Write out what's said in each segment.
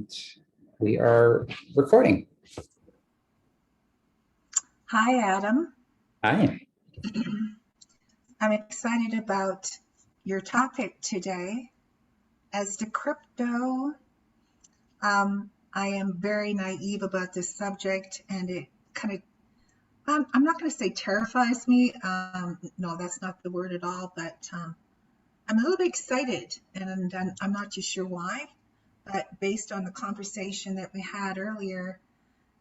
And we are recording. Hi, Adam. Hi. I'm excited about your topic today. As to crypto, I am very naive about this subject, and it kind of, I'm not going to say terrifies me. No, that's not the word at all, but I'm a little bit excited, and I'm not too sure why. But based on the conversation that we had earlier,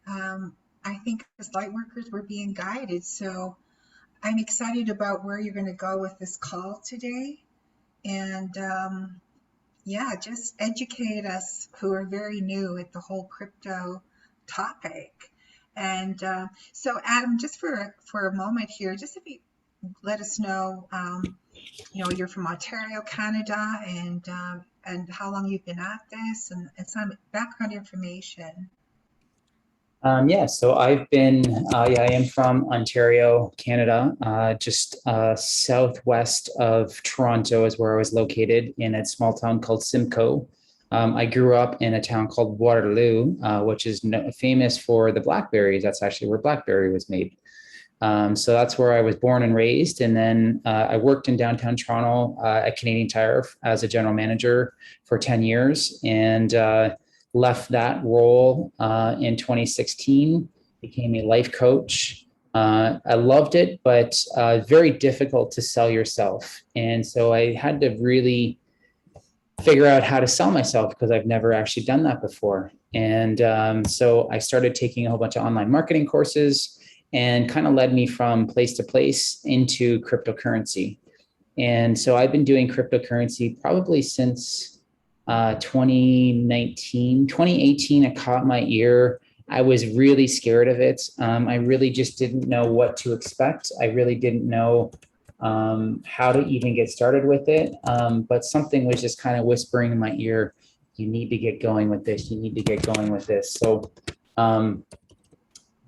I think as light workers, we're being guided. So I'm excited about where you're going to go with this call today. And yeah, just educate us who are very new at the whole crypto topic. And so, Adam, just for a moment here, just if you let us know, you're from Ontario, Canada, and how long you've been at this, and some background information. So I am from Ontario, Canada, just southwest of Toronto is where I was located in a small town called Simcoe. I grew up in a town called Waterloo, which is famous for the blackberries. That's actually where blackberry was made. So that's where I was born and raised. And then I worked in downtown Toronto at Canadian Tire as a general manager for 10 years. And left that role in 2016, became a life coach. I loved it, but very difficult to sell yourself. And so I had to really figure out how to sell myself because I've never actually done that before. And so I started taking a whole bunch of online marketing courses and kind of led me from place to place into cryptocurrency. And so I've been doing cryptocurrency probably since 2018, I caught my ear. I was really scared of it. I really just didn't know what to expect. I really didn't know how to even get started with it. But something was just kind of whispering in my ear, you need to get going with this. You need to get going with this. So I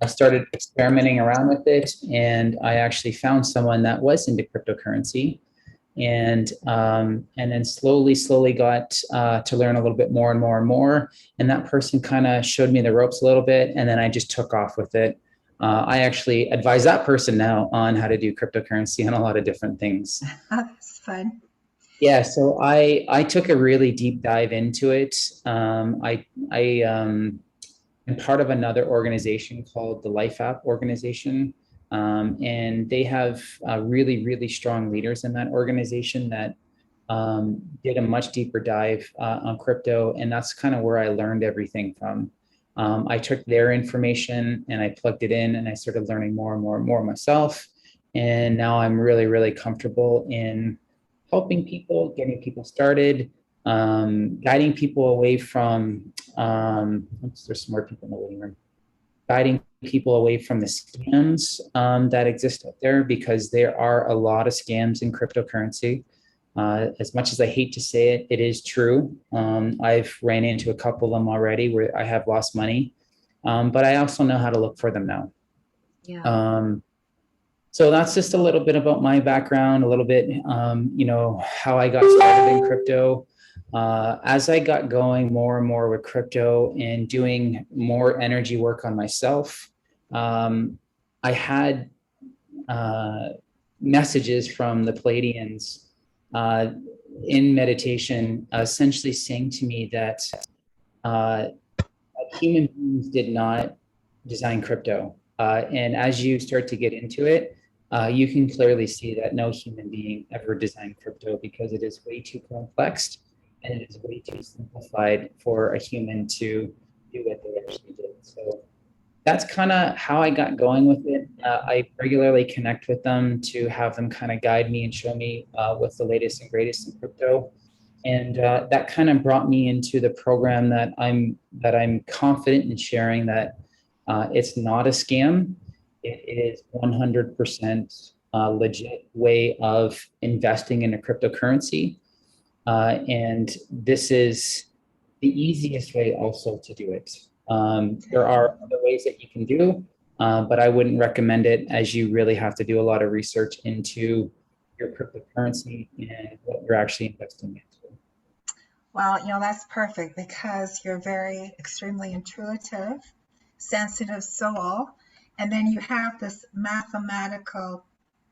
started experimenting around with it, and I actually found someone that was into cryptocurrency. And then slowly got to learn a little bit more and more and more. And that person kind of showed me the ropes a little bit, and then I just took off with it. I actually advise that person now on how to do cryptocurrency and a lot of different things. That's fun. Yeah, so I took a really deep dive into it. I am part of another organization called the Life App organization. And they have really strong leaders in that organization that did a much deeper dive on crypto. And that's kind of where I learned everything from. I took their information and I plugged it in and I started learning more and more myself. And now I'm really comfortable in helping people, getting people started, guiding people away from, there's some more people in the waiting room, guiding people away from the scams that exist out there, because there are a lot of scams in cryptocurrency. As much as I hate to say it, it is true. I've ran into a couple of them already where I have lost money, but I also know how to look for them now. Yeah. So that's just a little bit about my background, a little bit, how I got started in crypto. As I got going more and more with crypto and doing more energy work on myself, I had messages from the Pleiadians in meditation, essentially saying to me that human beings did not design crypto. And as you start to get into it, you can clearly see that no human being ever designed crypto, because it is way too complex and it is way too simplified for a human to do what they actually did. So that's kind of how I got going with it. I regularly connect with them to have them kind of guide me and show me what's the latest and greatest in crypto. And that kind of brought me into the program that I'm confident in sharing, that it's not a scam. It is 100% legit way of investing in a cryptocurrency. And this is the easiest way also to do it. There are other ways that you can do, but I wouldn't recommend it, as you really have to do a lot of research into your cryptocurrency and what you're actually investing into. Well, that's perfect because you're very extremely intuitive, sensitive soul. And then you have this mathematical,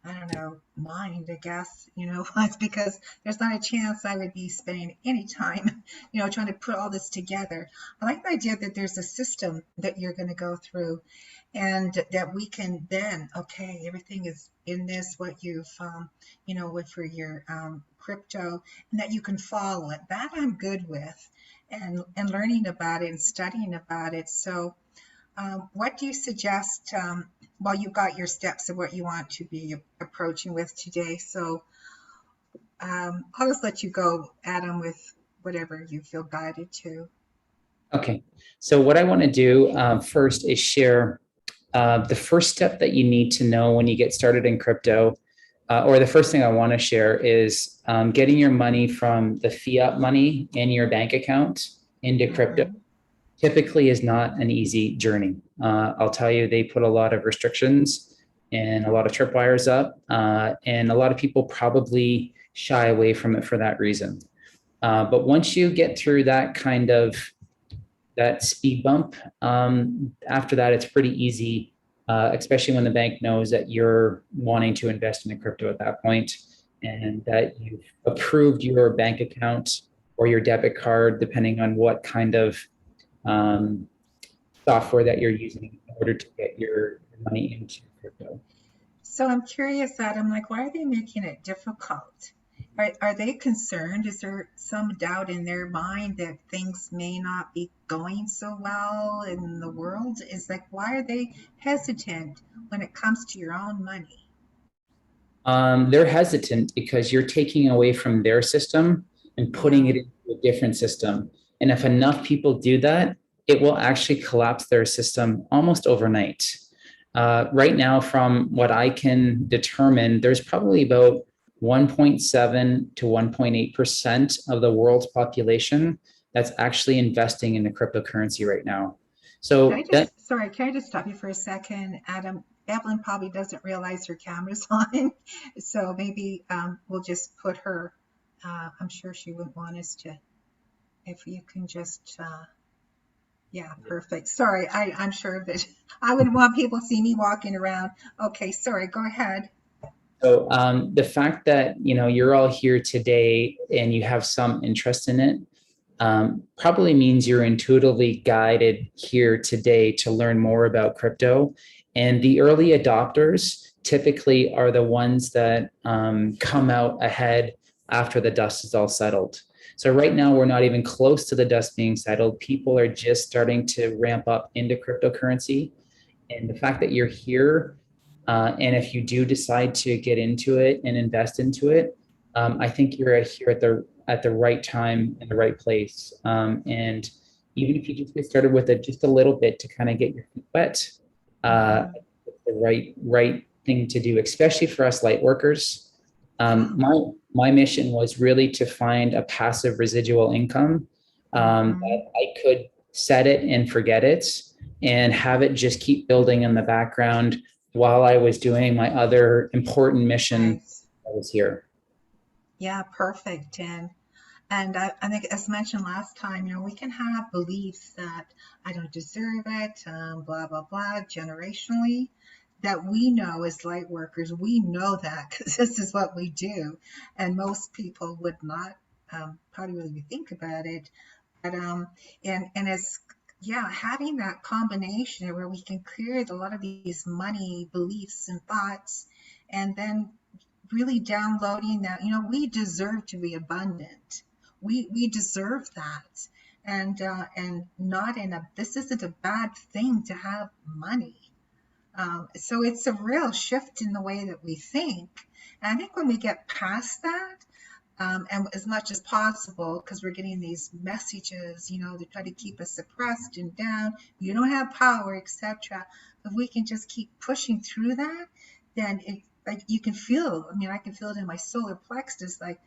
I don't know, mind, I guess, it's because there's not a chance I would be spending any time, trying to put all this together. I like the idea that there's a system that you're going to go through and that we can then, okay, everything is in this, what you've, with for your crypto, and that you can follow it. That I'm good with, and learning about it and studying about it. So, what do you suggest? Well, you've got your steps of what you want to be approaching with today. So, I'll just let you go, Adam, with whatever you feel guided to. Okay, so what I want to do first is share the first step that you need to know when you get started in crypto, or the first thing I want to share is getting your money from the fiat money in your bank account into crypto. Mhm. Typically is not an easy journey. I'll tell you, they put a lot of restrictions and a lot of tripwires up, and a lot of people probably shy away from it for that reason. But once you get through that kind of that speed bump, after that, it's pretty easy, especially when the bank knows that you're wanting to invest in a crypto at that point and that you've approved your bank account or your debit card, depending on what kind of um, software that you're using in order to get your money into crypto. So I'm curious, Adam, like, why are they making it difficult? Are they concerned? Is there some doubt in their mind that things may not be going so well in the world? Is like, why are they hesitant when it comes to your own money? They're hesitant because you're taking away from their system and putting Yeah. it into a different system. And if enough people do that, it will actually collapse their system almost overnight. Right now, from what I can determine, there's probably about 1.7 to 1.8% of the world's population that's actually investing in the cryptocurrency right now. So that Can I just stop you for a second, Adam? Evelyn probably doesn't realize her camera's on, so maybe we'll just put her. I'm sure she wouldn't want us to. If you can just, yeah, perfect. Sorry, I'm sure that I wouldn't want people to see me walking around. Okay, sorry, go ahead. the fact that you're all here today and you have some interest in it probably means you're intuitively guided here today to learn more about crypto. And the early adopters typically are the ones that come out ahead after the dust is all settled. So right now, we're not even close to the dust being settled. People are just starting to ramp up into cryptocurrency. And the fact that you're here, and if you do decide to get into it and invest into it, I think you're here at the right time in the right place. And even if you just get started with it just a little bit to kind of get your feet wet, Hmm. it's the right thing to do, especially for us light workers. Yeah. My mission was really to find a passive residual income Hmm. that I could set it and forget it and have it just keep building in the background while I was doing my other important mission Nice. that was here. Yeah, perfect. And I think, as mentioned last time, we can have beliefs that I don't deserve it, blah, blah, blah, generationally, that we know as light workers, we know that because this is what we do. And most people would not probably really think about it. But, and as, yeah, having that combination where we can clear a lot of these money beliefs and thoughts, and then really downloading that, we deserve to be abundant. We deserve that. And not in a, this isn't a bad thing to have money. So it's a real shift in the way that we think. And I think when we get past that, and as much as possible, because we're getting these messages, they try to keep us suppressed and down. You don't have power, etc. If we can just keep pushing through that, then it, like, you can feel. I mean, I can feel it in my solar plexus. Like,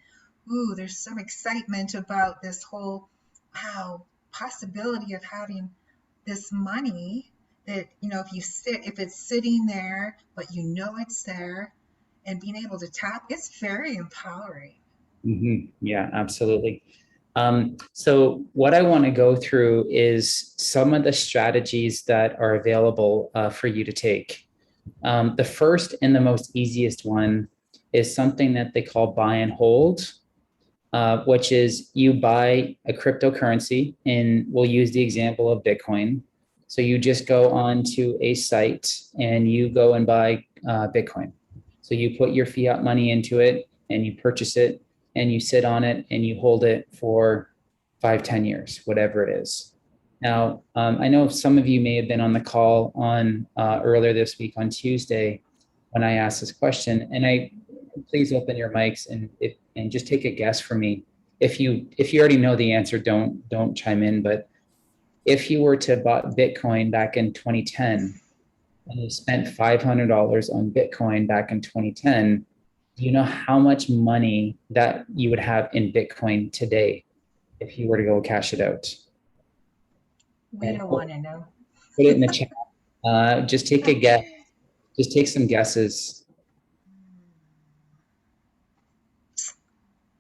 ooh, there's some excitement about this whole, wow, possibility of having this money that, if it's sitting there, but it's there, and being able to tap, it's very empowering. Yeah, absolutely. So what I want to go through is some of the strategies that are available for you to take. The first and the most easiest one is something that they call buy and hold, which is you buy a cryptocurrency, and we'll use the example of Bitcoin. So you just go on to a site and you go and buy Bitcoin. So you put your fiat money into it and you purchase it and you sit on it and you hold it for 5, 10 years, whatever it is. Now, I know some of you may have been on the call on earlier this week on Tuesday when I asked this question, and I please open your mics and just take a guess for me. If you already know the answer, don't chime in. But if you were to bought Bitcoin back in 2010 and you spent $500 on Bitcoin back in 2010, do you know how much money that you would have in Bitcoin today if you were to go cash it out? We And don't put want to know. it in the chat. Just take a guess. Just take some guesses.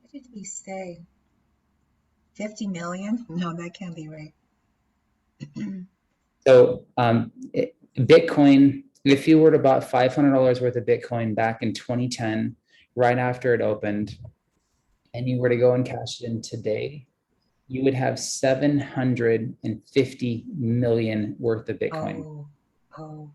What did we say? 50 million? No, that can't be right. So Bitcoin, if you were to buy $500 worth of Bitcoin back in 2010, right after it opened, and you were to go and cash it in today, you would have 750 million worth of Bitcoin. Oh.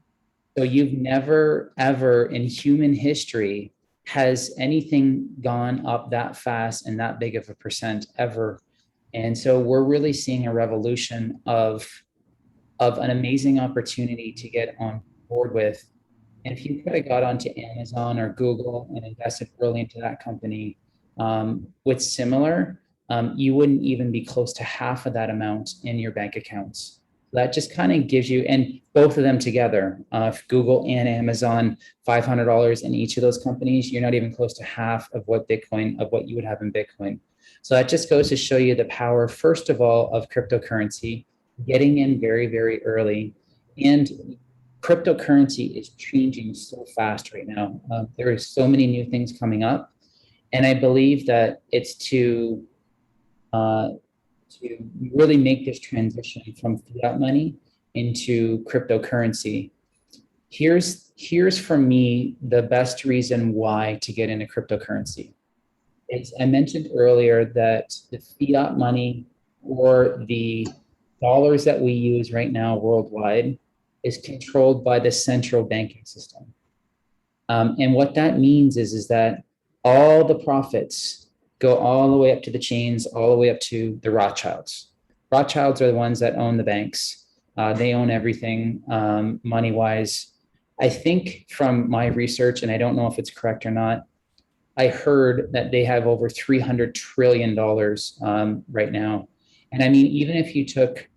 So you've never, ever in human history has anything gone up that fast and that big of a percent ever. And so we're really seeing a revolution of an amazing opportunity to get on board with. And if you could have got onto Amazon or Google and invested early into that company with similar, you wouldn't even be close to half of that amount in your bank accounts. That just kind of gives you, and both of them together, Google and Amazon, $500 in each of those companies, you're not even close to half of what you would have in Bitcoin. So that just goes to show you the power, first of all, of cryptocurrency, getting in very, very early. And cryptocurrency is changing so fast right now. There are so many new things coming up. And I believe that it's to really make this transition from fiat money into cryptocurrency. Here's for me the best reason why to get into cryptocurrency. I mentioned earlier that the fiat money or the dollars that we use right now worldwide is controlled by the central banking system. And what that means is that all the profits go all the way up to the chains, all the way up to the Rothschilds. Rothschilds are the ones that own the banks. They own everything money-wise. I think from my research, and I don't know if it's correct or not, I heard that they have over $300 trillion right now. And I mean, even if you took,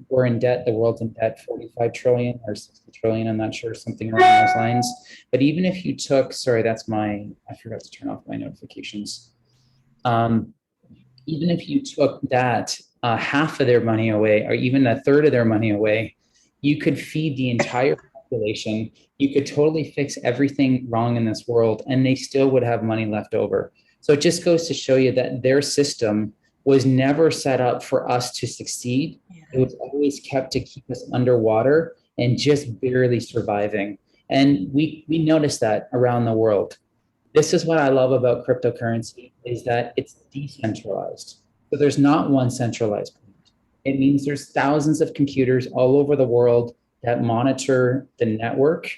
we're in debt, the world's in debt, 45 trillion or 60 trillion, I'm not sure, something along those lines. But even if you took, sorry, I forgot to turn off my notifications. Even if you took that half of their money away, or even a third of their money away, you could feed the entire population. You could totally fix everything wrong in this world, and they still would have money left over. So it just goes to show you that their system was never set up for us to succeed. It was always kept to keep us underwater and just barely surviving. And we notice that around the world. This is what I love about cryptocurrency, is that it's decentralized. So there's not one centralized point. It means there's thousands of computers all over the world that monitor the network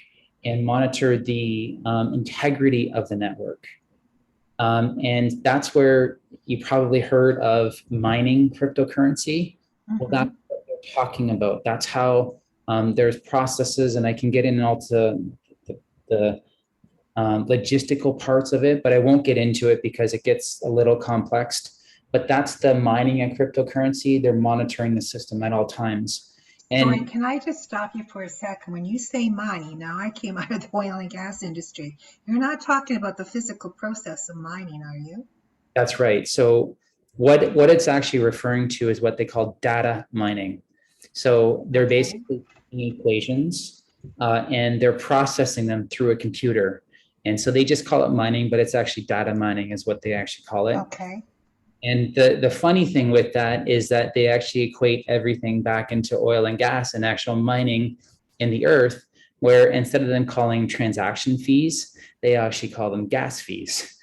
and monitor the integrity of the network. And that's where you probably heard of mining cryptocurrency. Mm-hmm. Well, that's what they're talking about. That's how there's processes, and I can get into all the logistical parts of it, but I won't get into it because it gets a little complex. But that's the mining and cryptocurrency. They're monitoring the system at all times. And can I just stop you for a second? When you say mining, now I came out of the oil and gas industry. You're not talking about the physical process of mining, are you? That's right. So what it's actually referring to is what they call data mining. So they're basically equations and they're processing them through a computer. And so they just call it mining, but it's actually data mining is what they actually call it. Okay. And the funny thing with that is that they actually equate everything back into oil and gas and actual mining in the earth, where instead of them calling transaction fees, they actually call them gas fees.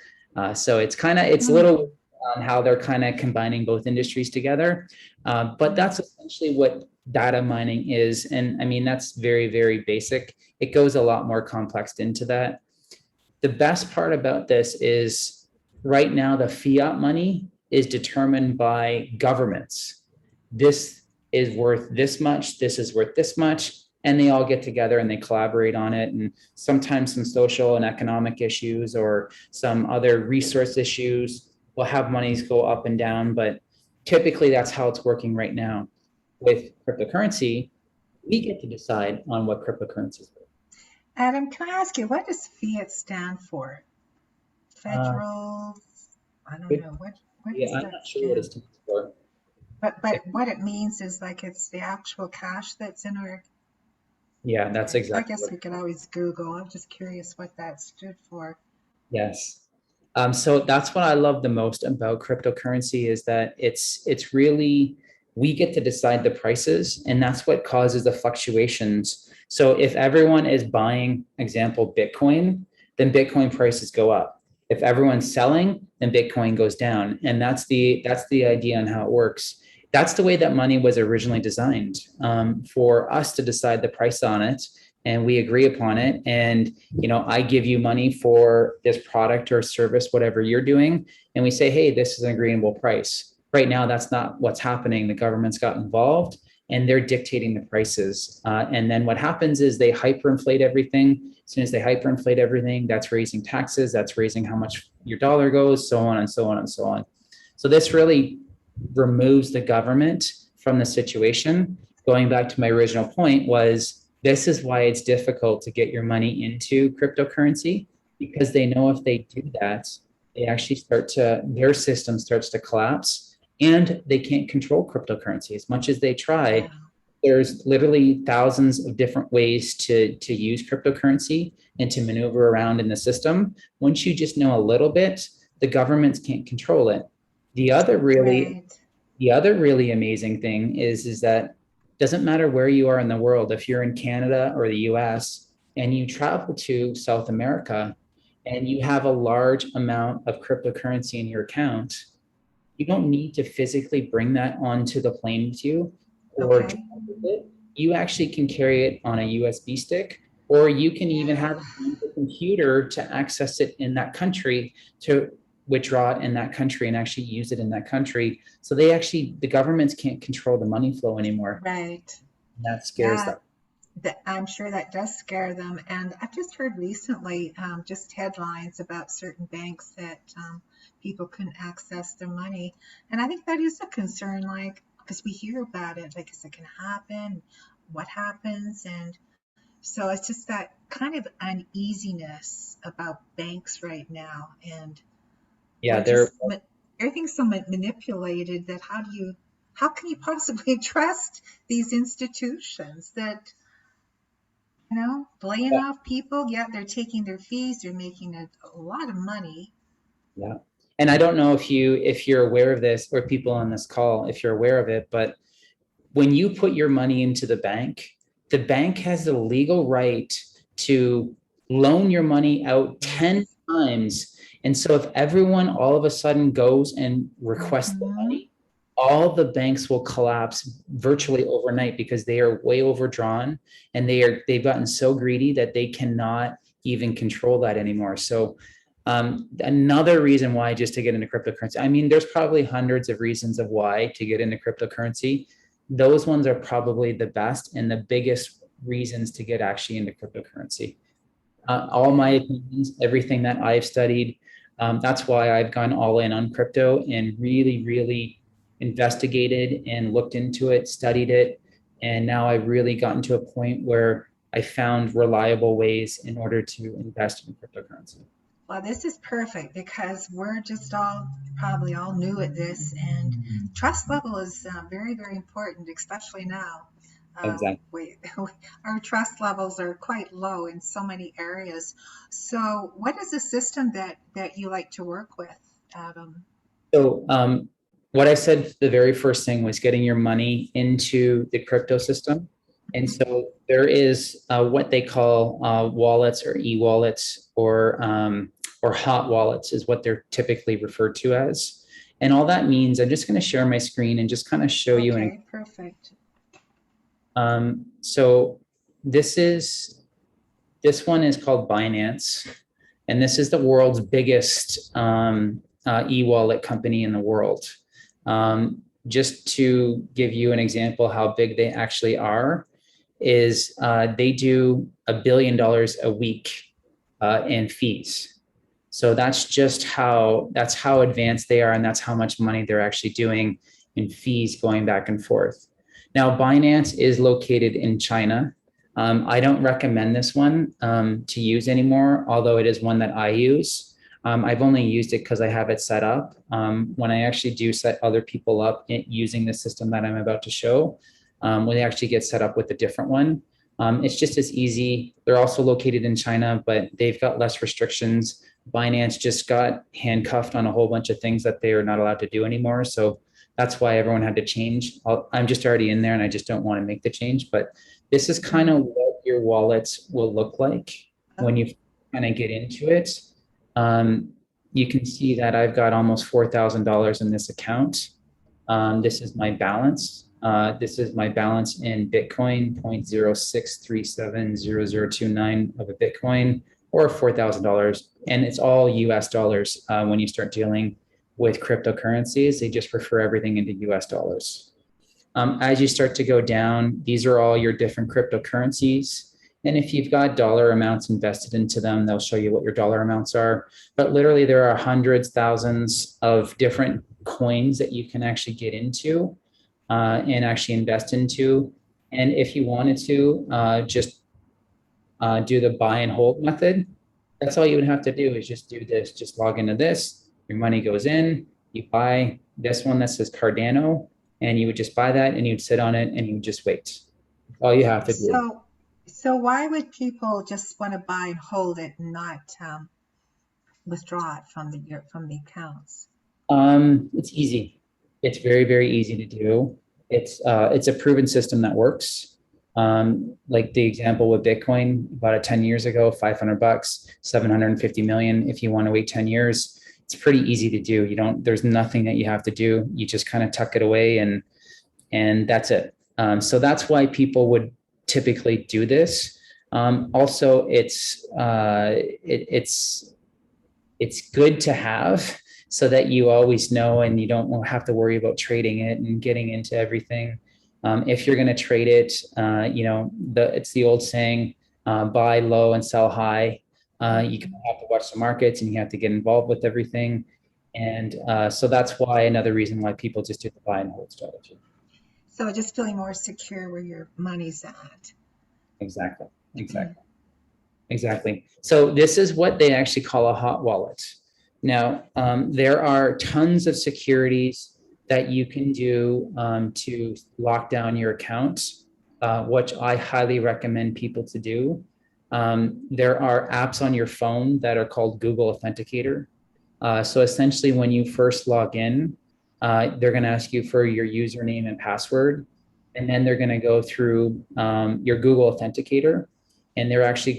So it's a Hmm. little on how they're kind of combining both industries together. But Hmm. that's essentially what data mining is. And I mean, that's very, very basic. It goes a lot more complex into that. The best part about this is right now the fiat money is determined by governments. This is worth this much, this is worth this much, and they all get together and they collaborate on it. And sometimes some social and economic issues or some other resource issues will have monies go up and down, but typically that's how it's working right now. With cryptocurrency, we get to decide on what cryptocurrencies Adam, can I ask you, what does fiat stand for? are. Federal, I don't Good. know, what Yeah, does I'm that not sure what it stand? stands for. But what it means is like it's the actual cash that's in our, Yeah, that's okay. I exactly guess what. we could always Google. I'm just curious what that stood for. Yes. So that's what I love the most about cryptocurrency is that it's really we get to decide the prices, and that's what causes the fluctuations. So if everyone is buying, example, Bitcoin, then Bitcoin prices go up. If everyone's selling, then Bitcoin goes down, and that's the idea on how it works. That's the way that money was originally designed, for us to decide the price on it, and we agree upon it. And I give you money for this product or service, whatever you're doing, and we say, hey, this is an agreeable price. Right now, that's not what's happening. The government's got involved and they're dictating the prices. And then what happens is they hyperinflate everything. As soon as they hyperinflate everything, that's raising taxes, that's raising how much your dollar goes, so on and so on and so on. So this really removes the government from the situation. Going back to my original point was this is why it's difficult to get your money into cryptocurrency, because they know if they do that, they actually their system starts to collapse, and they can't control cryptocurrency as much as they try. Yeah, There's literally thousands of different ways to use cryptocurrency and to maneuver around in the system. Once you just know a little bit, the governments can't control it. The other really right. the other really amazing thing is that it doesn't matter where you are in the world. If you're in Canada or the US and you travel to South America and you have a large amount of cryptocurrency in your account, you don't need to physically bring that onto the plane with you or drive Okay. with it. You actually can carry it on a USB stick, or you can even Yeah, have it on the computer to access it in that country, to withdraw it in that country and actually use it in that country. So the governments can't control the money flow anymore. right. That scares Yeah, them. I'm sure that does scare them. And I've just heard recently just headlines about certain banks that people couldn't access their money. And I think that is a concern, like, because we hear about it, like, is it going to happen? What happens? And so it's just that kind of uneasiness about banks right now. And Yeah, they're they're just, everything's so manipulated that how can you possibly trust these institutions that, laying off people, yet they're taking their fees, they're making a lot of money. yeah. And I don't know if you're aware of this, or people on this call, if you're aware of it, but when you put your money into the bank has the legal right to loan your money out 10 Yes. times. And so if everyone all of a sudden goes and requests the Hmm. money, all the banks will collapse virtually overnight because they are way overdrawn, and they've gotten so greedy that they cannot even control that anymore. So another reason why just to get into cryptocurrency, I mean, there's probably hundreds of reasons of why to get into cryptocurrency. Those ones are probably the best and the biggest reasons to get actually into cryptocurrency. All my Okay. opinions, everything that I've studied, that's why I've gone all in on crypto and really, really investigated and looked into it, studied it. And now I've really gotten to a point where I found reliable ways in order to invest in cryptocurrency. Well, this is perfect because we're just all probably all new at this, and trust level is very, very important, especially now. Exactly. We our trust levels are quite low in so many areas. So, what is the system that you like to work with, Adam? So what I said the very first thing was getting your money into the crypto system. And so there is what they call wallets or e-wallets or hot wallets is what they're typically referred to as. And all that means, I'm just going to share my screen and just kind of show you. Okay, perfect. So this one is called Binance, and this is the world's biggest e-wallet company in the world. Just to give you an example how big they actually are, is they do $1 billion a week in fees. So that's how advanced they are, and that's how much money they're actually doing in fees going back and forth. Now, Binance is located in China. I don't recommend this one to use anymore, although it is one that I use. I've only used it because I have it set up. When I actually do set other people up using the system that I'm about to show, when they actually get set up with a different one, it's just as easy. They're also located in China, but they've got less restrictions. Binance just got handcuffed on a whole bunch of things that they are not allowed to do anymore. So that's why everyone had to change. I'm just already in there and I just don't want to make the change, but this is kind of what your wallets will look like when you kind of get into it. You can see that I've got almost $4,000 in this account. This is my balance. This is my balance in Bitcoin, 0.06370029 of a Bitcoin, or $4,000. And it's all US dollars when you start dealing with cryptocurrencies. They just refer everything into US dollars. As you start to go down, these are all your different cryptocurrencies. And if you've got dollar amounts invested into them, they'll show you what your dollar amounts are. But literally, there are hundreds, thousands of different coins that you can actually get into and actually invest into. And if you wanted to just do the buy and hold method, that's all you would have to do is just do this. Just log into this. Your money goes in. You buy this one that says Cardano, and you would just buy that and you'd sit on it and you would just wait. All you have to do. So why would people just want to buy and hold it and not withdraw it from the accounts? It's easy. It's very, very easy to do. It's a proven system that works. Like the example with Bitcoin, bought it 10 years ago, $500, 750 million. If you want to wait 10 years, it's pretty easy to do. There's nothing that you have to do. You just kind of tuck it away and that's it. So that's why people would typically do this. Also, it's good to have so that you always know and you don't have to worry about trading it and getting into everything. If you're going to trade it, it's the old saying, buy low and sell high. You have to watch the markets and you have to get involved with everything. And so that's why another reason why people just do the buy and hold strategy. So just feeling more secure where your money's at. Exactly. So this is what they actually call a hot wallet. Now, there are tons of securities that you can do to lock down your accounts, which I highly recommend people to do. There are apps on your phone that are called Google Authenticator. So essentially, when you first log in, they're going to ask you for your username and password, and then they're going to go through your Google Authenticator, and they're actually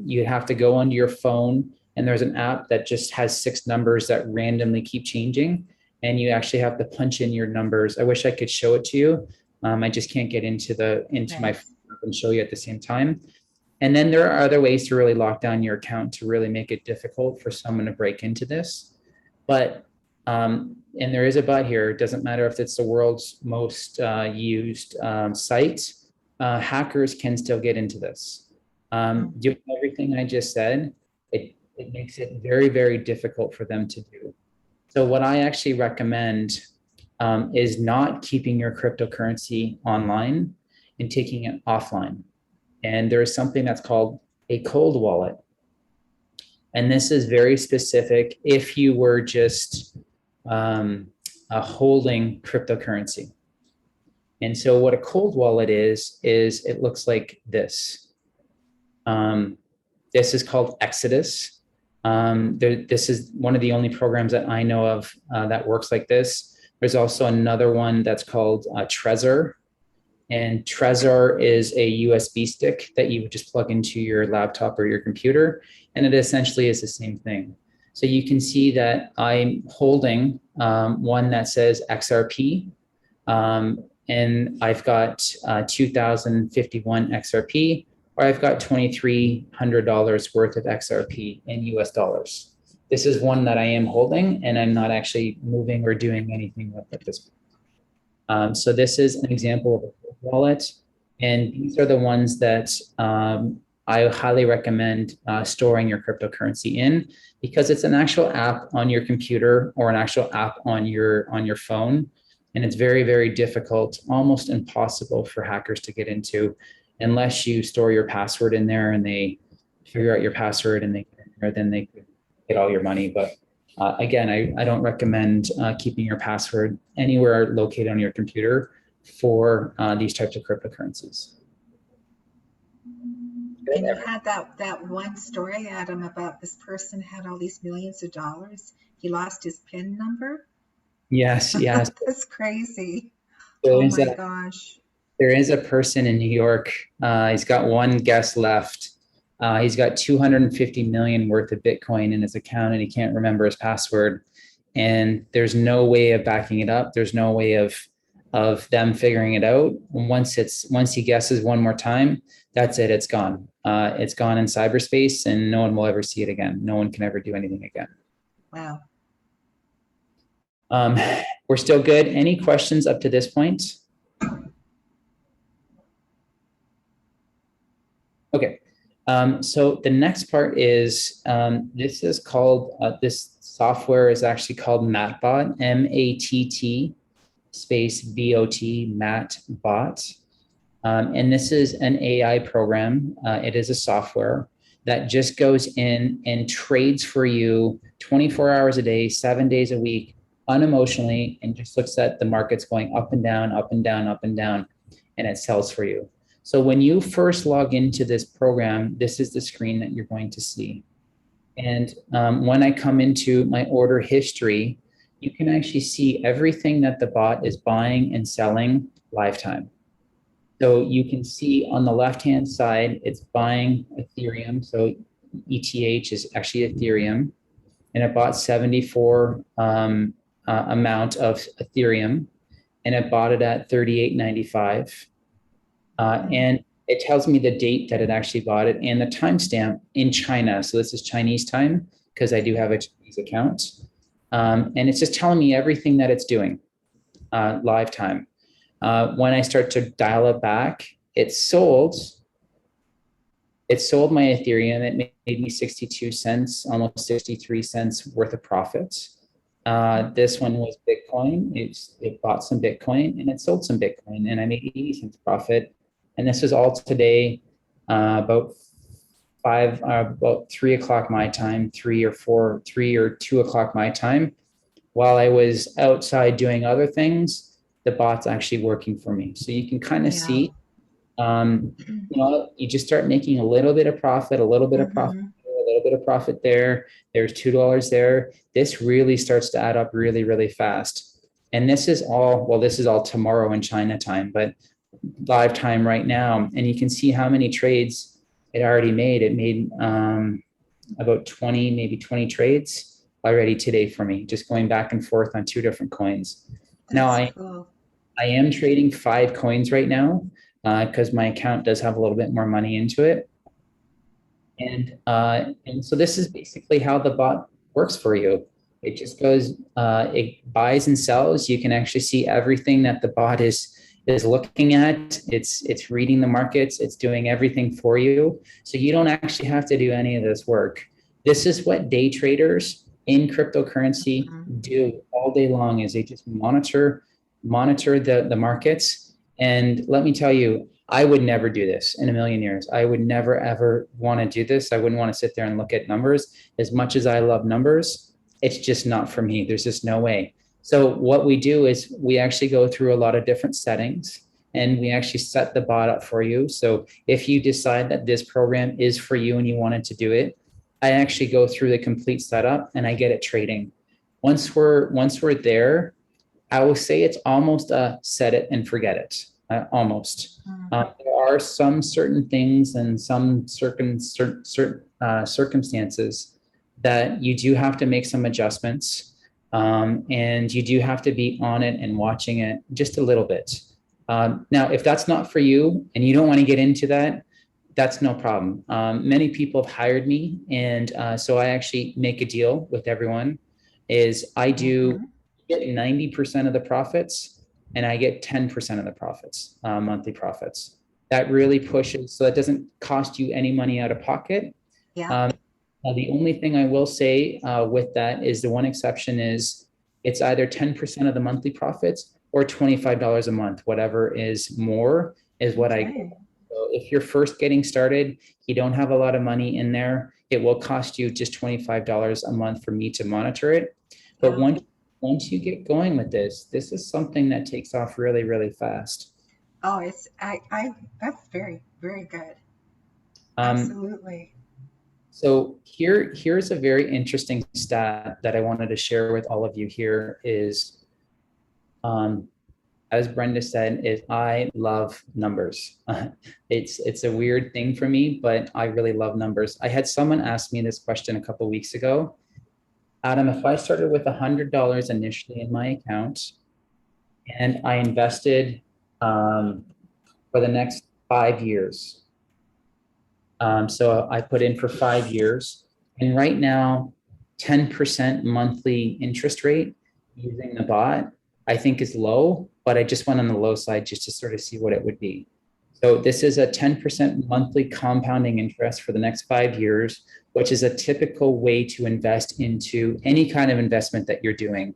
you have to go onto your phone, and there's an app that just has 6 numbers that randomly keep changing, and you actually have to punch in your numbers. I wish I could show it to you. I just can't get into my phone and show you at the same time. And then there are other ways to really lock down your account to really make it difficult for someone to break into this. But, and there is a but here, it doesn't matter if it's the world's most used site, hackers can still get into this. Doing everything I just said, it makes it very, very difficult for them to do. So what I actually recommend is not keeping your cryptocurrency online and taking it offline. And there is something that's called a cold wallet. And this is very specific if you were just holding cryptocurrency. And so what a cold wallet is it looks like this. This is called Exodus. This is one of the only programs that I know of that works like this. There's also another one that's called Trezor. And Trezor is a USB stick that you would just plug into your laptop or your computer. And it essentially is the same thing. So you can see that I'm holding one that says XRP. And I've got 2,051 XRP, or I've got $2,300 worth of XRP in US dollars. This is one that I am holding, and I'm not actually moving or doing anything with at this point. So this is an example of a wallet, and these are the ones that I highly recommend storing your cryptocurrency in, because it's an actual app on your computer or an actual app on your phone. And it's very, very difficult, almost impossible for hackers to get into unless you store your password in there and they figure out your password and then they could get all your money. But again, I don't recommend keeping your password anywhere located on your computer for these types of cryptocurrencies. And you had that one story, Adam, about this person had all these millions of dollars. He lost his PIN number. Yes, yes. That's crazy. There Oh is my gosh. there is a person in New York. He's got one guest left. He's got 250 million worth of Bitcoin in his account, and he can't remember his password. And there's no way of backing it up. There's no way of them figuring it out. Once he guesses one more time, that's it. It's gone. It's gone in cyberspace, and no one will ever see it again. No one can ever do anything again. Wow. We're still good. Any questions up to this point? Okay. So the next part is this is called this software is actually called MattBot, MATT space BOT, MattBot. And this is an AI program. It is a software that just goes in and trades for you 24 hours a day, 7 days a week, unemotionally, and just looks at the markets going up and down, up and down, up and down, and it sells for you. So when you first log into this program, this is the screen that you're going to see. And when I come into my order history, you can actually see everything that the bot is buying and selling lifetime. So you can see on the left-hand side, it's buying Ethereum. So ETH is actually Ethereum, and it bought 74 amount of Ethereum, and it bought it at 38.95. And it tells me the date that it actually bought it and the timestamp in China. So this is Chinese time because I do have a Chinese account. And it's just telling me everything that it's doing live time. When I start to dial it back, it sold my Ethereum. It made me 62 cents, almost 63 cents worth of profit. This one was Bitcoin. It bought some Bitcoin and it sold some Bitcoin, and I made 80 cents profit. And this is all today, about 3 o'clock my time, 3 or 2 o'clock my time. While I was outside doing other things, the bot's actually working for me. So you can kind of see, you just start making a little bit of profit, a little bit of profit, a little bit of profit there. There's $2 there. This really starts to add up really, really fast. And this is all tomorrow in China time, but live time right now. And you can see how many trades it already made. It made about 20, maybe 20 trades already today for me, just going back and forth on 2 different coins. Now I am trading 5 coins right now because my account does have a little bit more money into it. And so this is basically how the bot works for you. It just goes, it buys and sells. You can actually see everything that the bot is looking at. It's reading the markets. It's doing everything for you. So you don't actually have to do any of this work. This is what day traders in cryptocurrency do all day long, is they just monitor the markets. And let me tell you, I would never do this in a million years. I would never, ever want to do this. I wouldn't want to sit there and look at numbers. As much as I love numbers, it's just not for me. There's just no way. So what we do is we actually go through a lot of different settings, and we actually set the bot up for you. So if you decide that this program is for you and you wanted to do it, I actually go through the complete setup and I get it trading. Once we're there, I will say it's almost a set it and forget it. Almost. There are some certain things and some circumstances that you do have to make some adjustments, and you do have to be on it and watching it just a little bit. Now, if that's not for you and you don't want to get into that, that's no problem. Many people have hired me, and so I actually make a deal with everyone. Is I do get 90% of the profits, and I get 10% of the profits, monthly profits. That really pushes, so that doesn't cost you any money out of pocket. Yeah. Now, the only thing I will say with that is the one exception is it's either 10% of the monthly profits or $25 a month, whatever is more is what I get. So if you're first getting started, you don't have a lot of money in there, it will cost you just $25 a month for me to monitor it. But once you get going with this is something that takes off really, really fast. Oh, that's very, very good. Um, Absolutely. so here's a very interesting stat that I wanted to share with all of you here is, as Brenda said, is I love numbers. It's a weird thing for me, but I really love numbers. I had someone ask me this question a couple of weeks ago. Adam, if I started with $100 initially in my account and I invested for the next 5 years, so I put in for 5 years, and right now, 10% monthly interest rate using the bot, I think is low, but I just went on the low side just to sort of see what it would be. So this is a 10% monthly compounding interest for the next 5 years, which is a typical way to invest into any kind of investment that you're doing.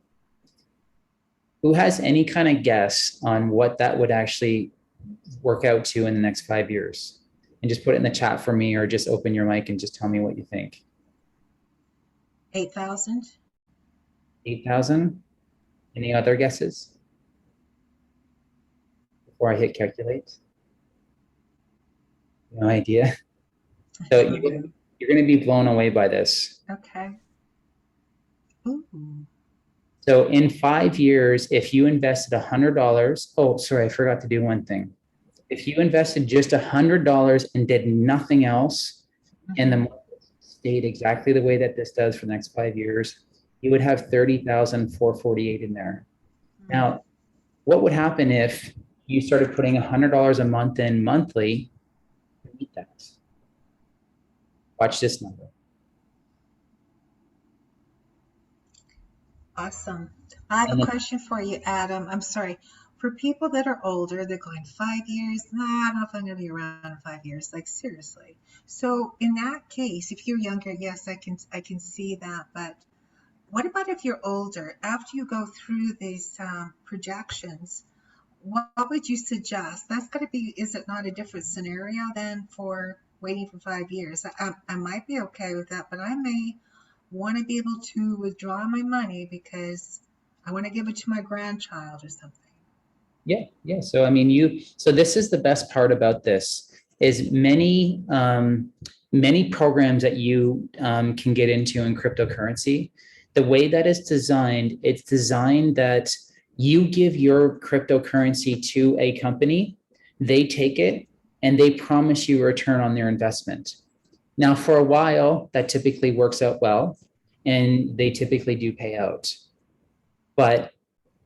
Who has any kind of guess on what that would actually work out to in the next 5 years? And just put it in the chat for me, or just open your mic and just tell me what you think. 8,000. 8,000? Any other guesses before I hit calculate? No idea. So you're going to be blown away by this. Okay. Ooh. So in 5 years, if you invested $100, oh, sorry, I forgot to do one thing. If you invested just $100 and did nothing else, and the market stayed exactly the way that this does for the next 5 years, you would have 30,448 in there. Now, what would happen if you started putting $100 a month in monthly to meet that? Watch this number. Awesome. I have a question for you, Adam. I'm sorry. For people that are older, they're going 5 years. Nah, I don't know if I'm going to be around in 5 years. Like, seriously. So in that case, if you're younger, yes, I can see that. But what about if you're older? After you go through these projections, what would you suggest? That's got to be, is it not a different scenario than for waiting for 5 years? I might be okay with that, but I may want to be able to withdraw my money because I want to give it to my grandchild or something. Yeah. So I mean, so this is the best part about this is many programs that you can get into in cryptocurrency. The way that it's designed that you give your cryptocurrency to a company, they take it, and they promise you a return on their investment. Now, for a while, that typically works out well, and they typically do pay out. But,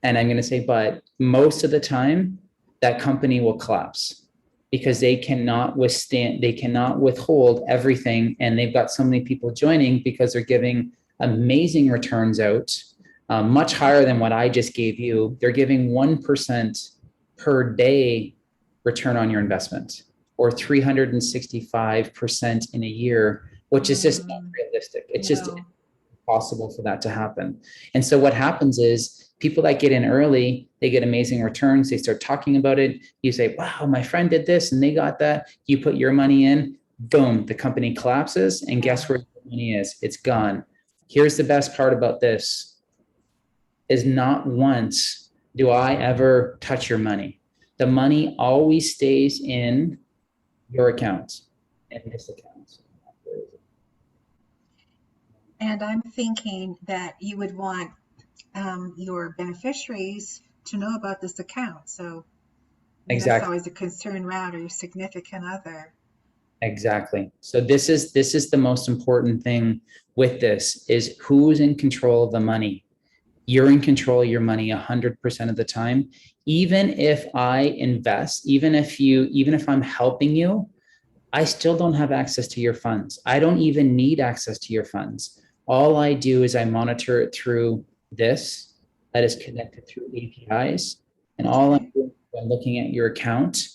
and I'm going to say, but most of the time, that company will collapse because they cannot withhold everything. And they've got so many people joining because they're giving amazing returns out, much higher than what I just gave you. They're giving 1% per day return on your investment, or 365% in a year, which is just not realistic. It's just impossible for that to happen. And so what happens is people that get in early, they get amazing returns. They start talking about it. You say, wow, my friend did this and they got that. You put your money in, boom, the company collapses. And guess where your money is? It's gone. Here's the best part about this is not once do I ever touch your money. The money always stays in your account, in this account. And I'm thinking that you would want your beneficiaries to know about this account. So that's Exactly. always a concern around, or your significant other. Exactly. So this is the most important thing with this is who's in control of the money. You're in control of your money 100% of the time. Even if I invest, even if I'm helping you, I still don't have access to your funds. I don't even need access to your funds. All I do is I monitor it through this that is connected through APIs. And all I'm Okay. doing when looking at your account,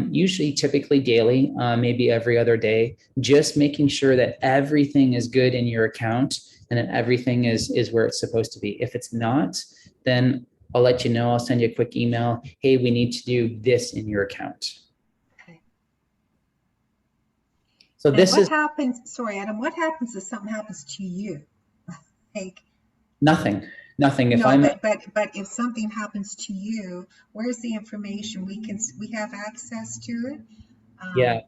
usually typically daily, maybe every other day, just making sure that everything is good in your account and that everything is where it's supposed to be. If it's not, then I'll let you know. I'll send you a quick email. Hey, we need to do this in your account. Okay. So And this what is happens, sorry, Adam, what happens if something happens to you? Like, nothing, nothing. If no, I'm, but if something happens to you, where's the information? We have access to it? yeah.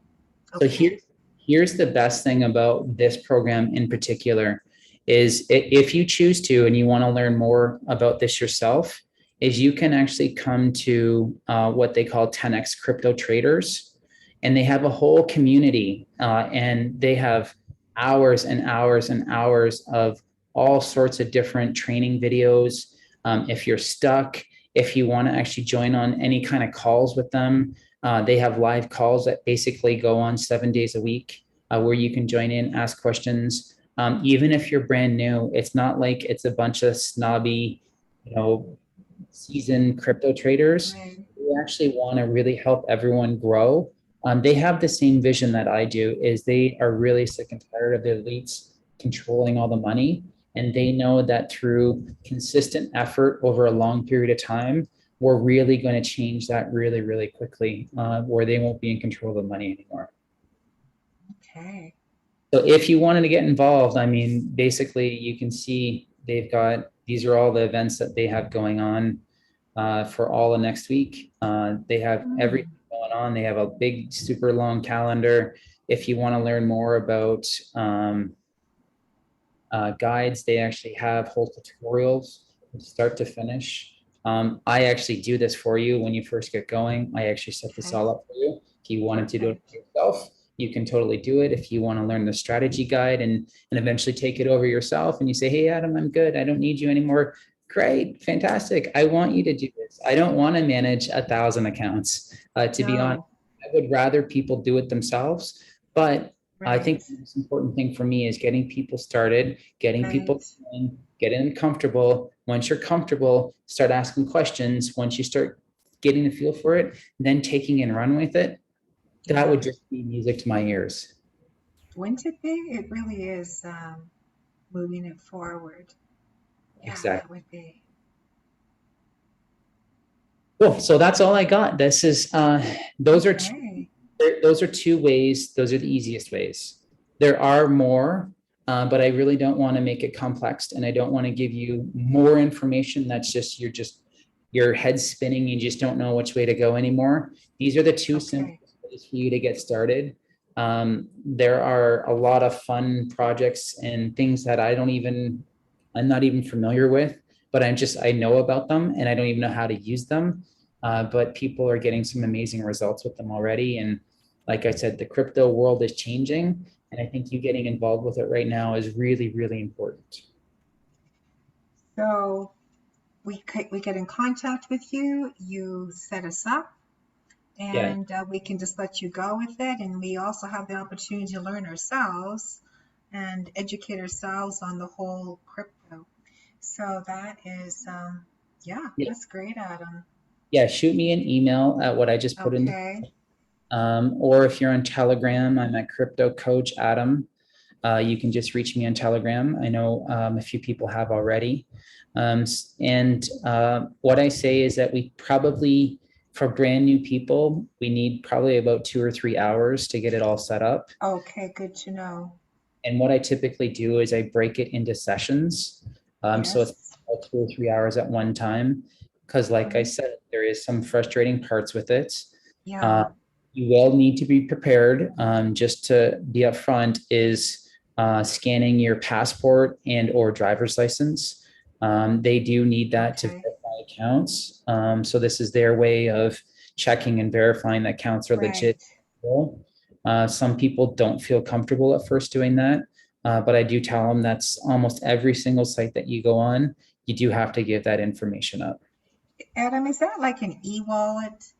So Okay. here's the best thing about this program in particular is if you choose to and you want to learn more about this yourself, is you can actually come to what they call 10x crypto traders, and they have a whole community, and they have hours and hours and hours of all sorts of different training videos. If you're stuck, if you want to actually join on any kind of calls with them, they have live calls that basically go on 7 days a week, where you can join in, ask questions. Even if you're brand new, it's not like it's a bunch of snobby, you know, seasoned crypto traders. Right. We actually want to really help everyone grow. They have the same vision that I do, is they are really sick and tired of the elites controlling all the money. And they know that through consistent effort over a long period of time, we're really going to change that really, really quickly, where they won't be in control of the money anymore. Okay. So if you wanted to get involved, I mean, basically you can see they've got, these are all the events that they have going on for all of next week. They have Hmm. everything going on. They have a big, super long calendar. If you want to learn more about guides, they actually have whole tutorials from start to finish. I actually do this for you when you first get going. I actually set this Okay. all up for you. If you wanted to do it Perfect. yourself, you can totally do it. If you want to learn the strategy guide and eventually take it over yourself and you say, hey, Adam, I'm good. I don't need you anymore. Great, fantastic. I want you to do this. I don't want to manage 1,000 accounts. To be honest, No. I would rather people do it themselves. But I Right. think the most important thing for me is getting people started, getting Right. people going, getting them comfortable. Once you're comfortable, start asking questions. Once you start getting the feel for it, then taking and run with it. That Yeah. would just be music to my ears. Wouldn't it be? It really is moving it forward. Yeah, that Exactly. would be. Cool. So that's all I got. This is those are two, Okay. those are two ways. Those are the easiest ways. There are more, but I really don't want to make it complex, and I don't want to give you more information that's just you're just your head spinning. You just don't know which way to go anymore. These are the two simple Okay. ways for you to get started. There are a lot of fun projects and things that I'm not even familiar with, but I know about them and I don't even know how to use them. But people are getting some amazing results with them already. And like I said, the crypto world is changing. And I think you getting involved with it right now is really, really important. So we get in contact with you. You set us up, Yeah. and we can just let you go with it. And we also have the opportunity to learn ourselves and educate ourselves on the whole crypto. So that is, yeah, Yeah. that's great, Adam. Yeah. Shoot me an email at what I just put in. Okay. Or if you're on Telegram, I'm at Crypto Coach Adam. You can just reach me on Telegram. I know a few people have already. And what I say is that we probably, for brand new people, we need probably about 2 or 3 hours to get it all set up. Okay, good to know. And what I typically do is I break it into sessions. So it's Yes. about 2 or 3 hours at one time. Because, like I Okay. said, there is some frustrating parts with it. Uh, Yeah. you will need to be prepared. Just to be upfront, is scanning your passport and or driver's license. They do need that to Okay. verify accounts. So this is their way of checking and verifying that accounts are Right. legit. Some people don't feel comfortable at first doing that, but I do tell them that's almost every single site that you go on, you do have to give that information up. Adam, is that like an e-wallet?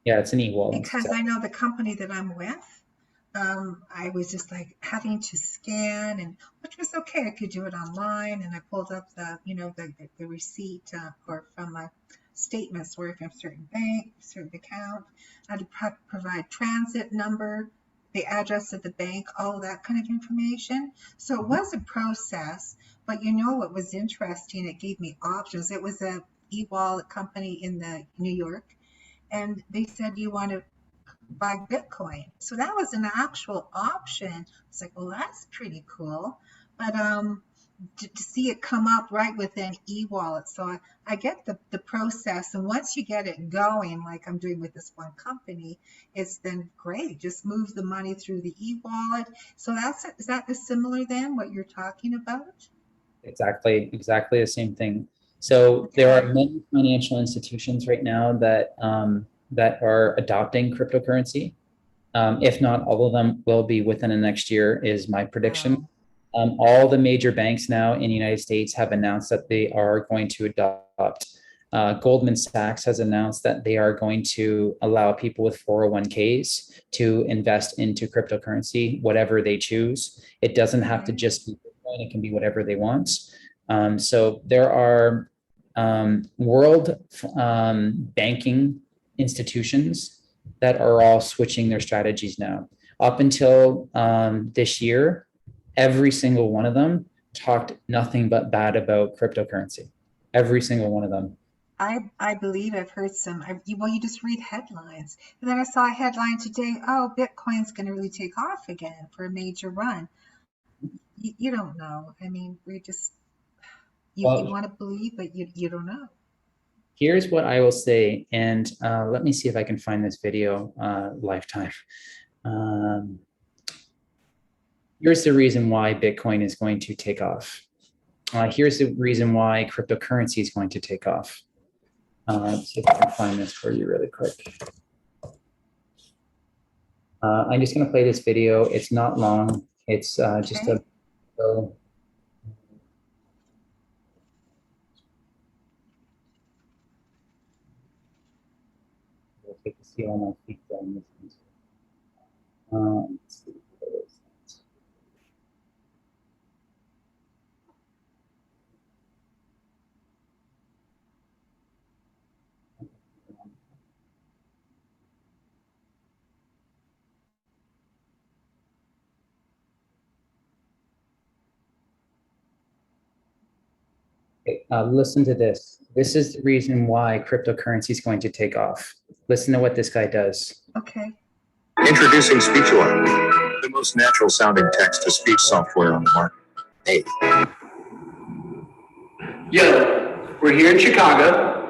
Yeah, it's an e-wallet. Because I know the company that I'm with, I was just like having to scan, and which was okay. I could do it online, and I pulled up the, the receipt or from my statements where from certain bank, certain account. I had to provide transit number, the address of the bank, all that kind of information. So it was a process, but what was interesting? It gave me options. It was a e-wallet company in the New York, and they said you want to buy Bitcoin. So that was an actual option. It's like, well, that's pretty cool. But to see it come up right within e-wallet. So I get the process. And once you get it going, like I'm doing with this one company, it's then great. Just move the money through the e-wallet. So is that the similar then, what you're talking about? Exactly the same thing. So there are many financial institutions right now that that are adopting cryptocurrency. If not all of them will be within the next year, is my prediction. Wow. All the major banks now in the United States have announced that they are going to adopt. Goldman Sachs has announced that they are going to allow people with 401ks to invest into cryptocurrency, whatever they choose. It doesn't have to just be Bitcoin, it can be whatever they want. So there are world banking institutions that are all switching their strategies now. Up until this year, every single one of them talked nothing but bad about cryptocurrency. Every single one of them. I believe I've heard some. Well, you just read headlines. And then I saw a headline today, oh, Bitcoin's going to really take off again for a major run. You don't know. I mean, you want to believe, but you don't know. Here's what I will say, and let me see if I can find this video lifetime. Here's the reason why Bitcoin is going to take off. Here's the reason why cryptocurrency is going to take off. Let's see if I can find this for you really quick. I'm just going to play this video. It's not long. It's just a so we'll take to see all my feet on this. Let's see what it is. Okay, listen to this. This is the reason why cryptocurrency is going to take off. Listen to what this guy does. Okay. Introducing SpeechAlarm, the most natural sounding text-to-speech software on the market. Hey. Yo, we're here in Chicago,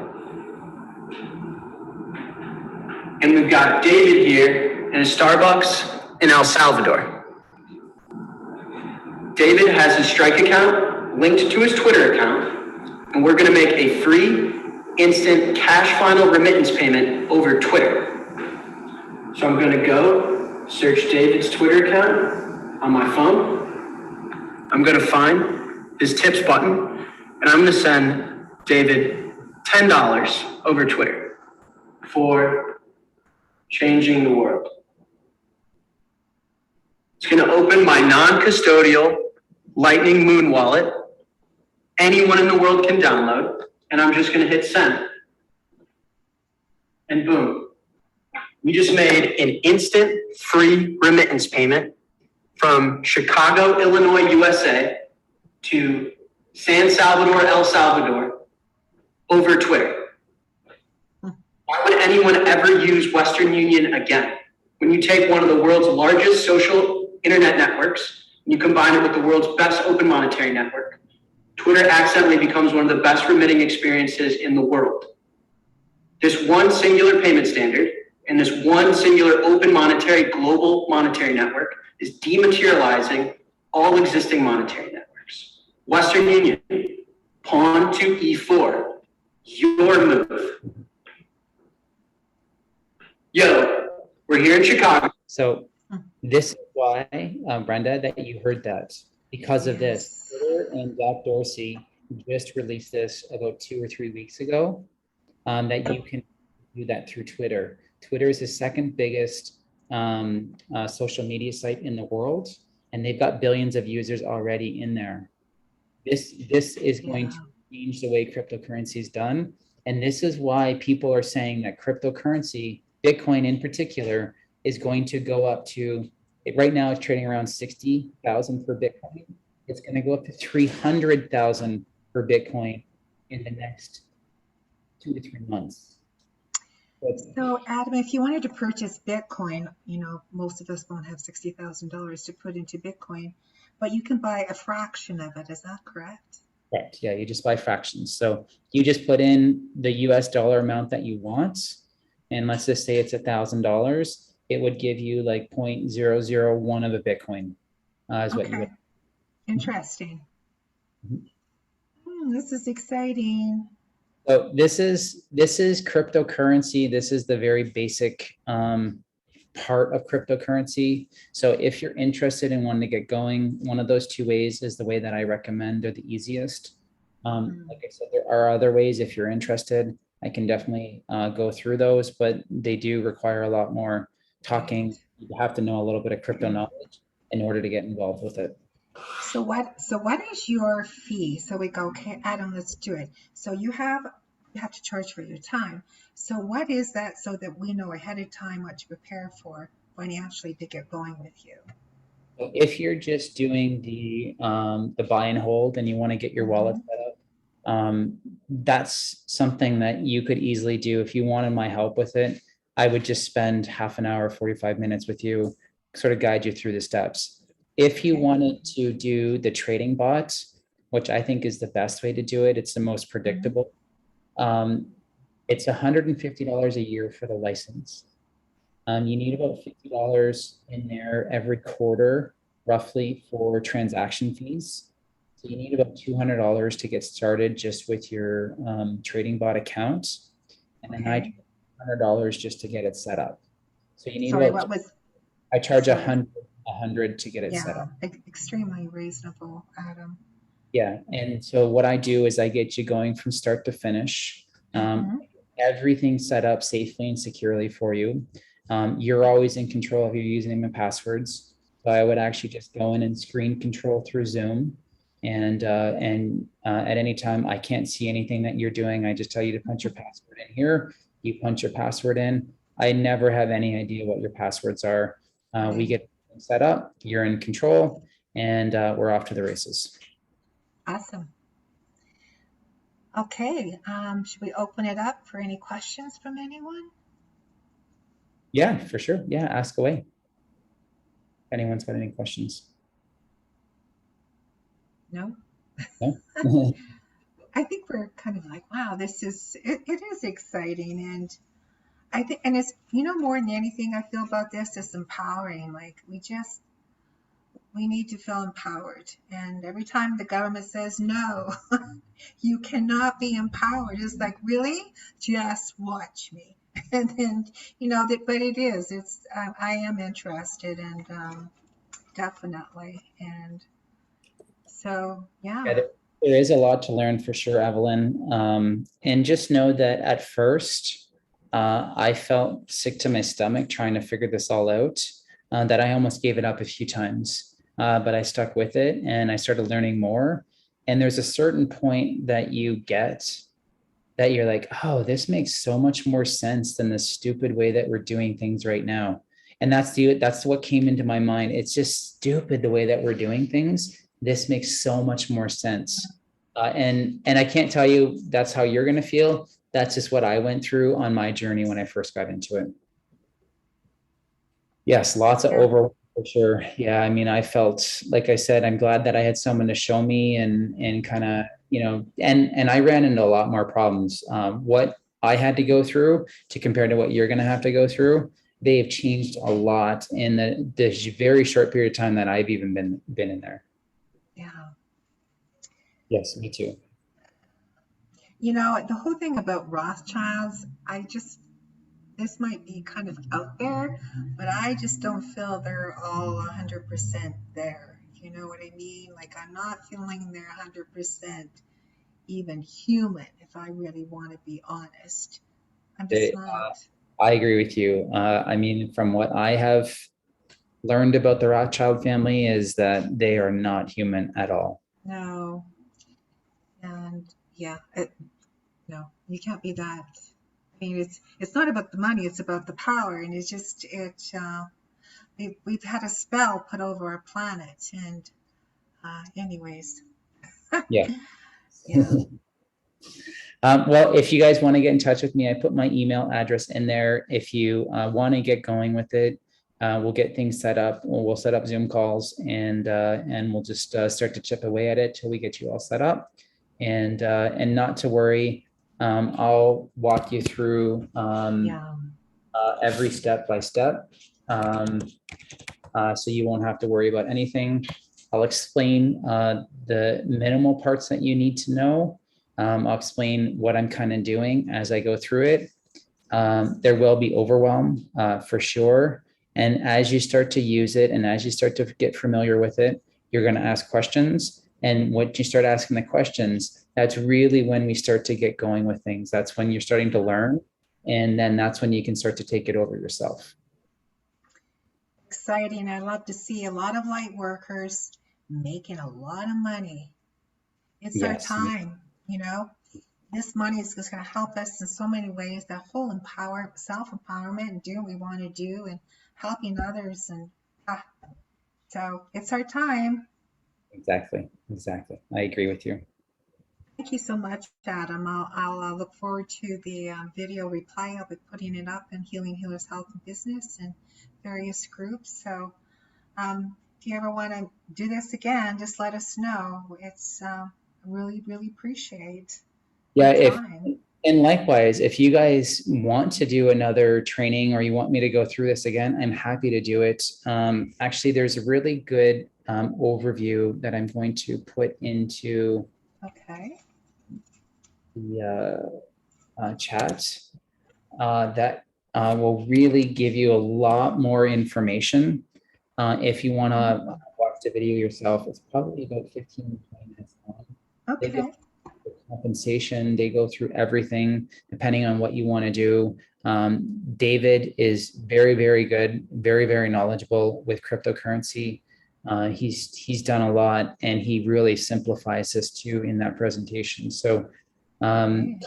and we've got David here in a Starbucks in El Salvador. David has his Strike account linked to his Twitter account, and we're going to make a free, instant cash final remittance payment over Twitter. So I'm going to go search David's Twitter account on my phone. I'm going to find his tips button, and I'm going to send David $10 over Twitter for changing the world. It's going to open my non-custodial Lightning Moon wallet. Anyone in the world can download, and I'm just going to hit send. And boom. We just made an instant free remittance payment from Chicago, Illinois, USA to San Salvador, El Salvador over Twitter. Why would anyone ever use Western Union again? When you take one of the world's largest social internet networks, and you combine it with the world's best open monetary network, Twitter accidentally becomes one of the best remitting experiences in the world. This one singular payment standard and this one singular open monetary global monetary network is dematerializing all existing monetary networks. Western Union, pawn to E4, your move. Yo, we're here in Chicago. So this is why, Brenda, that you heard that, because of this. Yes. Twitter and Jack Dorsey just released this about 2 or 3 weeks ago, that you can do that through Twitter. Twitter is the second biggest social media site in the world, and they've got billions of users already in there. This is going to change the way cryptocurrency is done. And this is why people are saying that cryptocurrency, Bitcoin in particular, is going to go up to, right now it's trading around 60,000 per Bitcoin. It's going to go up to 300,000 per Bitcoin in the next 2 to 3 months. So Adam, if you wanted to purchase Bitcoin, you know, most of us won't have $60,000 to put into Bitcoin, but you can buy a fraction of it. Is that correct? Correct. Yeah, you just buy fractions. So you just put in the US dollar amount that you want, and let's just say it's $1,000. It would give you like 0.001 of a Bitcoin, is what you would. Interesting. Mhm. This is exciting. So this is cryptocurrency. This is the very basic part of cryptocurrency. So if you're interested in wanting to get going, one of those 2 ways is the way that I recommend. They're the easiest. Like I said, there are other ways if you're interested. I can definitely go through those, but they do require a lot more talking. You have to know a little bit of crypto knowledge in order to get involved with it. So what is your fee? So we go, okay, Adam, let's do it. So you have to charge for your time. So what is that, so that we know ahead of time what to prepare for financially to get going with you? So if you're just doing the buy and hold and you want to get your wallet set up, that's something that you could easily do. If you wanted my help with it, I would just spend half an hour, 45 minutes with you, sort of guide you through the steps. If you wanted to do the trading bot, which I think is the best way to do it, it's the most predictable. It's $150 a year for the license. You need about $50 in there every quarter, roughly, for transaction fees. So you need about $200 to get started just with your trading bot account, and then I charge $100 just to get it set up. So you need I charge $100 to get it set up. Extremely reasonable, Adam. Yeah, and so what I do is I get you going from start to finish. Everything set up safely and securely for you. You're always in control of your username and passwords. So I would actually just go in and screen control through Zoom. And at any time, I can't see anything that you're doing. I just tell you to punch your password in here. You punch your password in. I never have any idea what your passwords are. We get set up, you're in control, and we're off to the races. Awesome. Okay, should we open it up for any questions from anyone? Yeah, for sure. Yeah, ask away. If anyone's got any questions. No? No? I think we're kind of like, wow, it is exciting. And I think, and it's, you know, more than anything I feel about this, it's empowering. Like we need to feel empowered. And every time the government says, no, you cannot be empowered, it's like, really? Just watch me. And then, you know, but it is, I am interested, and definitely. And so, yeah. There is a lot to learn for sure, Evelyn. And just know that at first, I felt sick to my stomach trying to figure this all out, that I almost gave it up a few times. But I stuck with it and I started learning more. And there's a certain point that you get that you're like, oh, this makes so much more sense than the stupid way that we're doing things right now. And that's what came into my mind. It's just stupid the way that we're doing things. This makes so much more sense. And I can't tell you that's how you're going to feel. That's just what I went through on my journey when I first got into it. Yes, lots of overwhelm. For sure. Yeah. I mean, I felt, like I said, I'm glad that I had someone to show me and kind of, you know, and I ran into a lot more problems. What I had to go through to compare to what you're going to have to go through, they have changed a lot in the very short period of time that I've even been in there. Yeah. Yes, me too. You know, the whole thing about Rothschilds, this might be kind of out there, but I just don't feel they're all 100% there. You know what I mean? Like, I'm not feeling they're 100% even human, if I really want to be honest. I'm just not. I agree with you. I mean, from what I have learned about the Rothschild family is that they are not human at all. No. And yeah, no, you can't be that. I mean, it's not about the money; it's about the power, and it's just we've had a spell put over our planet, and anyways, Yeah. yeah, Well, if you guys want to get in touch with me, I put my email address in there. If you want to get going with it, we'll get things set up. We'll set up Zoom calls and we'll just start to chip away at it till we get you all set up. And not to worry, I'll walk you through yeah, every step by step. So you won't have to worry about anything. I'll explain the minimal parts that you need to know. I'll explain what I'm kind of doing as I go through it. There will be overwhelm for sure. And as you start to use it and as you start to get familiar with it, you're going to ask questions. And once you start asking the questions, that's really when we start to get going with things. That's when you're starting to learn. And then that's when you can start to take it over yourself. exciting. I love to see a lot of light workers making a lot of money. It's our Yes. time, you know. This money is just going to help us in so many ways. That whole self-empowerment and doing what we want to do and helping others. And so it's our time. Exactly. I agree with you. Thank you so much, Adam. I'll look forward to the video reply. I'll be putting it up in Healing Healers Health and Business and various groups. So if you ever want to do this again, just let us know. It's really, really appreciate Yeah, your if time. and likewise, if you guys want to do another training or you want me to go through this again, I'm happy to do it. Actually, there's a really good overview that I'm going to put into Okay. the chat that will really give you a lot more information. If you want to watch the video yourself, it's probably about 15 to 20 minutes long. They Okay. go through compensation, they go through everything depending on what you want to do. David is very, very good, very, very knowledgeable with cryptocurrency. He's done a lot and he really simplifies this too in that presentation. So Great.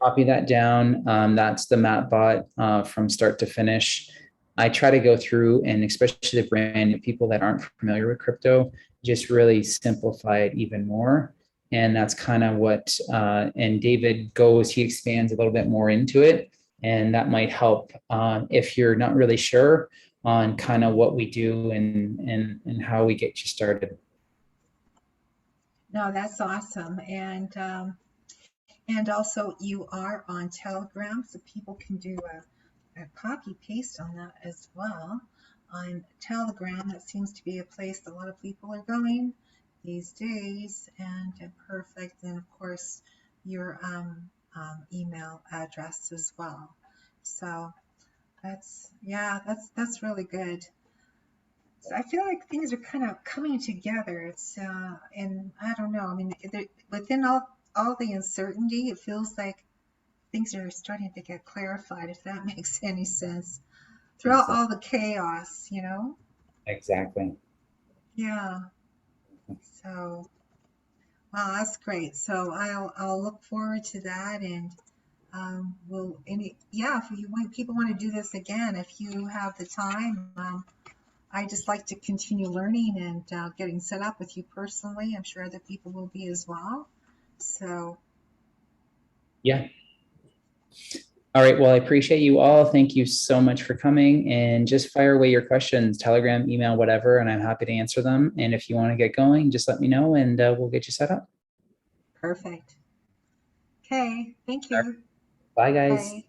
copy that down. That's the MapBot from start to finish. I try to go through and especially the brand new people that aren't familiar with crypto, just really simplify it even more. And that's kind of what, and David he expands a little bit more into it. And that might help if you're not really sure on kind of what we do and how we get you started. No, that's awesome. And also you are on Telegram, so people can do a copy paste on that as well. On Telegram, that seems to be a place a lot of people are going these days, and perfect. And of course, your email address as well. So that's really good. So I feel like things are kind of coming together. It's and I don't know. I mean, within all the uncertainty, it feels like things are starting to get clarified, if that makes any sense. Throughout all the chaos, you know? Exactly. Yeah. So, wow, that's great. So I'll look forward to that, and if people want to do this again, if you have the time, I just like to continue learning and getting set up with you personally. I'm sure other people will be as well. So, Yeah. All right. Well, I appreciate you all. Thank you so much for coming and just fire away your questions, Telegram, email, whatever, and I'm happy to answer them. And if you want to get going, just let me know and we'll get you set up. perfect. Okay. Thank you. Bye, guys. Bye.